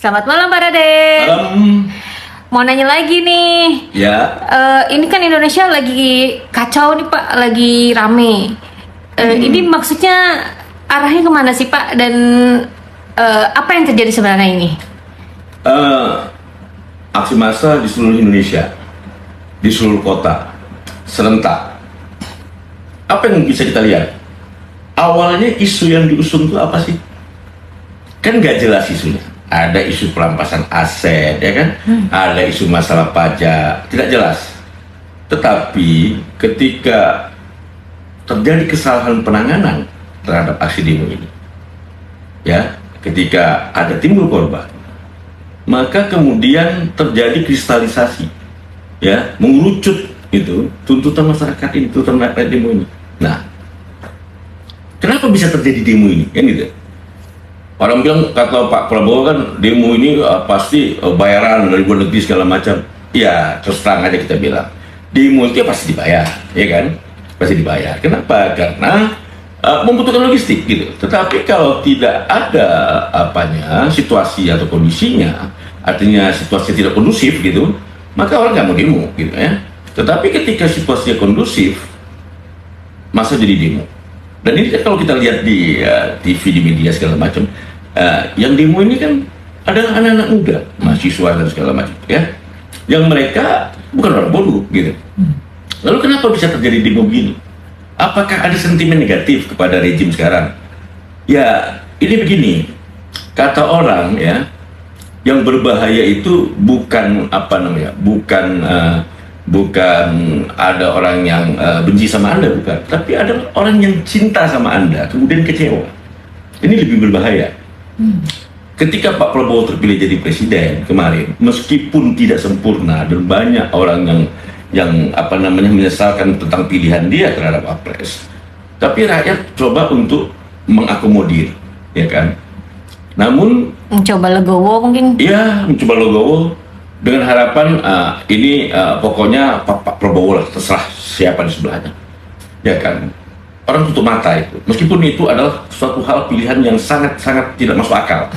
Selamat malam Pak Raden. Malam. Mau nanya lagi nih. Ya. Ini kan Indonesia lagi kacau nih Pak, lagi rame. Ini maksudnya arahnya kemana sih Pak? Dan apa yang terjadi sebenarnya ini? Aksi massa di seluruh Indonesia, di seluruh kota, serentak. Apa yang bisa kita lihat? Awalnya isu yang diusung itu apa sih? Kan nggak jelas isunya. Ada isu perampasan aset, ya kan? Ada isu masalah pajak, tidak jelas. Tetapi ketika terjadi kesalahan penanganan terhadap aksi demo ini, ya, ketika ada timbul korban, maka kemudian terjadi kristalisasi, ya, mengerucut itu tuntutan masyarakat ini, tuntutan rakyat demo ini. Nah, kenapa bisa terjadi demo ini? Kan gitu. Orang bilang, kata Pak Prabowo kan, demo ini pasti bayaran dari luar negeri segala macam. Ya, terus terang aja kita bilang, demo itu pasti dibayar, ya kan? Pasti dibayar. Kenapa? Karena membutuhkan logistik gitu. Tetapi kalau tidak ada situasi atau kondisinya, artinya situasi tidak kondusif gitu, maka orang nggak mau demo gitu ya. Tetapi ketika situasinya kondusif, masa jadi demo. Dan ini kan kalau kita lihat di TV, di media segala macam, yang demo ini kan adalah anak-anak muda, mahasiswa dan segala macam, ya, yang mereka bukan orang bodoh gitu. Lalu kenapa bisa terjadi demo begini? Apakah ada sentimen negatif kepada rejim sekarang? Ya, ini begini, kata orang ya, yang berbahaya itu bukan bukan ada orang yang benci sama Anda, bukan, tapi ada orang yang cinta sama Anda kemudian kecewa. Ini lebih berbahaya. Ketika Pak Prabowo terpilih jadi presiden kemarin, meskipun tidak sempurna dan banyak orang yang menyesalkan tentang pilihan dia terhadap Wapres, tapi rakyat coba untuk mengakomodir, ya kan? Namun Mencoba legowo mungkin? ya, mencoba legowo dengan harapan pokoknya Pak Prabowo lah, terserah siapa di sebelahnya, ya kan? Orang tutup mata itu, meskipun itu adalah suatu hal pilihan yang sangat-sangat tidak masuk akal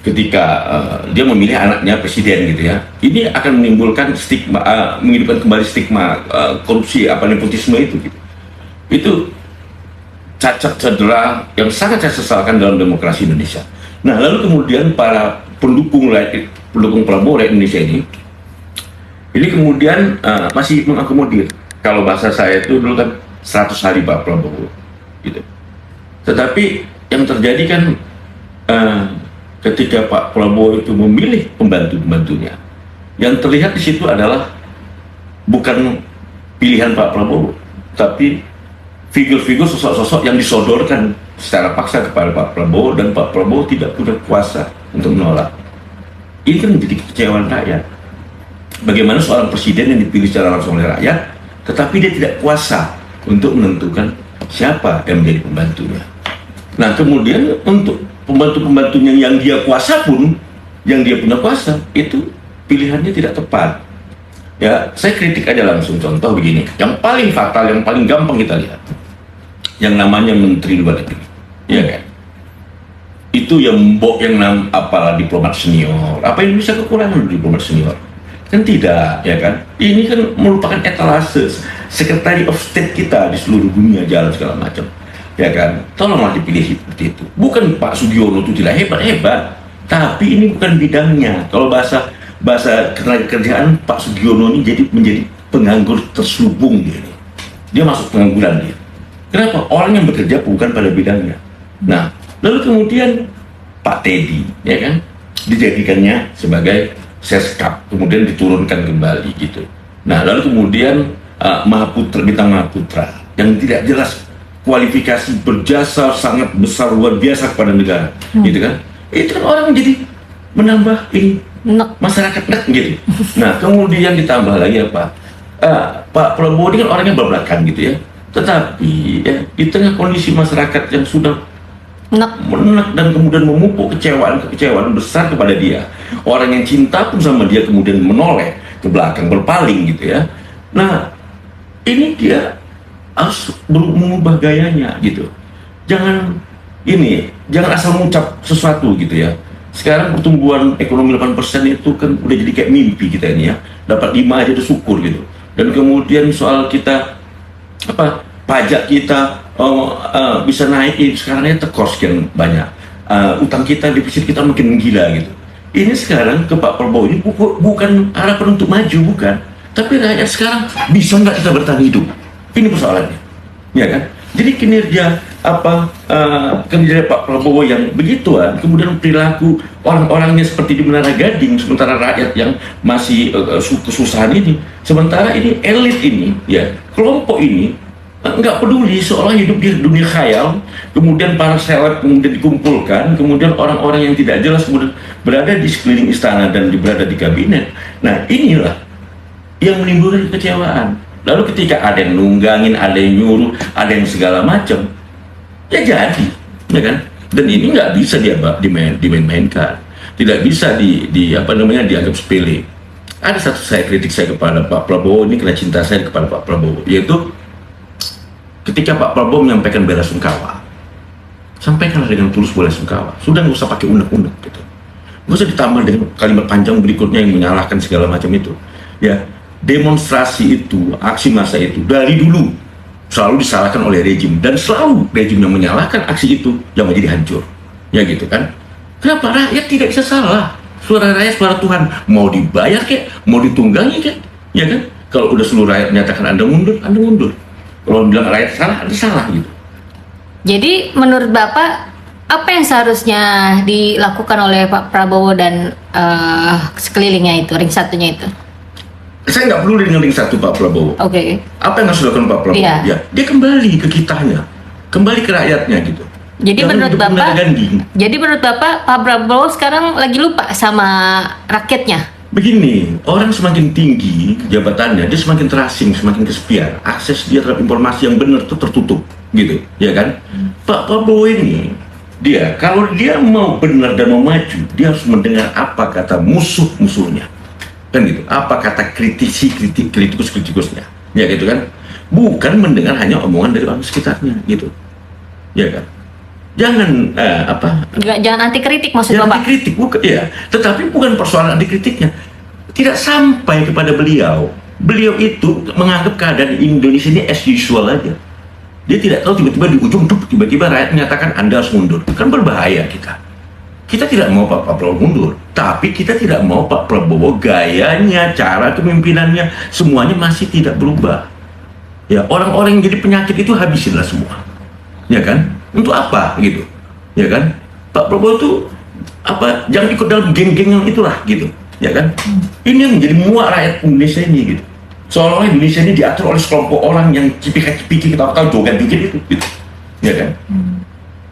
ketika dia memilih anaknya presiden gitu ya. Ini akan menimbulkan stigma, menghidupkan kembali stigma korupsi, nepotisme itu gitu. Itu cacat cedera yang sangat saya sesalkan dalam demokrasi Indonesia. Nah, lalu kemudian para pendukung Prabowo rakyat Indonesia ini kemudian masih mengakomodir. Kalau bahasa saya itu dulu kan 100 hari Pak Prabowo gitu. Tetapi yang terjadi kan ketika Pak Prabowo itu memilih pembantu-pembantunya, yang terlihat di situ adalah bukan pilihan Pak Prabowo, tapi figur-figur, sosok-sosok yang disodorkan secara paksa kepada Pak Prabowo, dan Pak Prabowo tidak punya kuasa untuk menolak. Ini kan menjadi kekecewaan rakyat. Bagaimana seorang presiden yang dipilih secara langsung oleh rakyat, tetapi dia tidak kuasa untuk menentukan siapa yang menjadi pembantunya. Nah, kemudian untuk pembantu-pembantunya yang dia kuasa pun, yang dia punya kuasa, itu pilihannya tidak tepat. Ya, saya kritik aja langsung. Contoh begini, yang paling fatal, yang paling gampang kita lihat, yang namanya Menteri Luar Negeri, ya kan? Itu yang diplomat senior. Apa Indonesia kekurangan diplomat senior? Kan tidak, ya kan? Ini kan merupakan etalase Secretary of State kita di seluruh dunia, jalan segala macam, ya kan? Tolonglah dipilih seperti itu. Bukan Pak Sugiono itu tidak hebat, tapi ini bukan bidangnya. Kalau bahasa ketenagakerjaan, Pak Sugiono ini menjadi penganggur terselubung dia. Dia masuk pengangguran dia. Kenapa? Orang yang bekerja bukan pada bidangnya. Nah, lalu kemudian Pak Teddy, ya kan, dijadikannya sebagai Seskap, kemudian diturunkan kembali gitu. Nah, lalu kemudian Bintang Mahaputra yang tidak jelas kualifikasi, berjasa sangat besar, luar biasa kepada negara, gitu kan? Itu kan orang jadi menambah masyarakat gitu. Nah, kemudian ditambah lagi Pak Prabowo ini kan orangnya belak-belakan gitu ya. Tetapi ya, di tengah kondisi masyarakat yang sudah menek dan kemudian memupuk kekecewaan besar kepada dia, orang yang cinta pun sama dia kemudian menoleh ke belakang, berpaling gitu ya. Nah, ini dia harus mengubah gayanya gitu. Jangan asal mengucap sesuatu gitu ya. Sekarang pertumbuhan ekonomi 8% itu kan udah jadi kayak mimpi kita ini ya. Dapat 5 aja udah syukur gitu. Dan kemudian soal kita pajak kita bisa naik, sekarang ya tekor sekian banyak. Utang kita, defisit kita makin gila gitu. Ini sekarang ke Pak Prabowo ini bukan harapan untuk maju, bukan. Tapi rakyat sekarang bisa nggak kita bertahan hidup? Ini persoalannya, ya kan? Jadi kinerja kinerja Pak Prabowo yang begituan, kemudian perilaku orang-orangnya seperti di Menara Gading, sementara rakyat yang masih kesusahan ini, sementara ini elit ini, ya kelompok ini nggak peduli, seolah hidup di dunia khayal, kemudian para seleb kemudian dikumpulkan, kemudian orang-orang yang tidak jelas kemudian berada di sekeliling istana dan berada di kabinet. Nah inilah yang menimbulkan kekecewaan. Lalu ketika ada yang nunggangin, ada yang nyuruh, ada yang segala macam, ya jadi, ya kan? Dan ini nggak bisa dimain-mainkan, tidak bisa dianggap sepele. Ada satu kritik saya kepada Pak Prabowo, ini kena cinta saya kepada Pak Prabowo, yaitu ketika Pak Prabowo menyampaikan bela sungkawa, sampaikanlah dengan tulus bela sungkawa. Sudah nggak usah pakai unek-unek gitu, nggak usah ditambah dengan kalimat panjang berikutnya yang menyalahkan segala macam itu. Ya, demonstrasi itu, aksi massa itu dari dulu selalu disalahkan oleh rejim, dan selalu rejim yang menyalahkan aksi itu yang menjadi hancur, ya gitu kan? Kenapa rakyat tidak bisa salah? Suara rakyat suara Tuhan, mau dibayar kek, mau ditunggangi kek, ya kan? Kalau udah seluruh rakyat menyatakan Anda mundur, Anda mundur. Kalau bilang rakyat salah, Anda salah gitu. Jadi menurut Bapak apa yang seharusnya dilakukan oleh Pak Prabowo dan sekelilingnya itu, ring satunya itu? Saya nggak perlu dengan ring satu Pak Prabowo. Oke. Apa yang harus dilakukan Pak Prabowo? Iya. Ya, dia kembali ke kitanya, kembali ke rakyatnya gitu. Jadi Jangan menurut hidup Bapak, Menara Gading. jadi menurut Bapak Pak Prabowo sekarang lagi lupa sama rakyatnya. Begini, orang semakin tinggi jabatannya, dia semakin terasing, semakin kesepian. Akses dia terhadap informasi yang benar itu tertutup, gitu, ya kan? Pak Prabowo ini, kalau dia mau benar dan mau maju, dia harus mendengar apa kata musuh-musuhnya, kan gitu. Apa kata kritikusnya, ya gitu kan? Bukan mendengar hanya omongan dari orang sekitarnya, gitu, ya kan? Jangan Jangan anti kritik maksud Jangan Bapak. dikritik, bukan, ya. Tetapi bukan persoalan dikritiknya. Tidak sampai kepada beliau. Beliau itu menganggap keadaan Indonesia ini as usual aja. Dia tidak tahu tiba-tiba di ujung tiba-tiba rakyat menyatakan Anda harus mundur. Kan berbahaya kita. Kita tidak mau Pak Prabowo mundur, tapi kita tidak mau Pak Prabowo gayanya, cara kepemimpinannya semuanya masih tidak berubah. Ya, orang-orang yang jadi penyakit itu habisinlah semua. Ya kan? Untuk apa gitu, ya kan? Pak Prabowo itu jangan ikut dalam geng-geng yang itulah gitu, ya kan? Ini yang menjadi muak rakyat Indonesia ini gitu. Seolah-olah Indonesia ini diatur oleh sekelompok orang yang cipika-cipiki kita joget-joget itu, gitu, ya kan?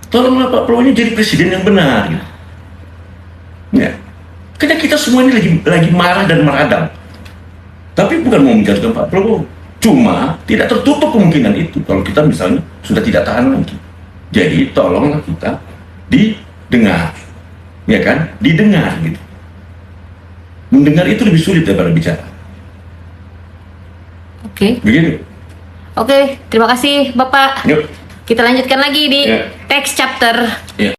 Tolonglah Pak Prabowo ini jadi presiden yang benar, gitu. Ya, karena kita semua ini lagi marah dan meradang, tapi bukan mau menjatuhkan Pak Prabowo. Cuma tidak tertutup kemungkinan itu kalau kita misalnya sudah tidak tahan lagi. Jadi tolonglah kita didengar, ya kan? Didengar gitu. Mendengar itu lebih sulit daripada bicara. Oke. Begitu. Oke, terima kasih Bapak. Yuk. Kita lanjutkan lagi di Ya. text chapter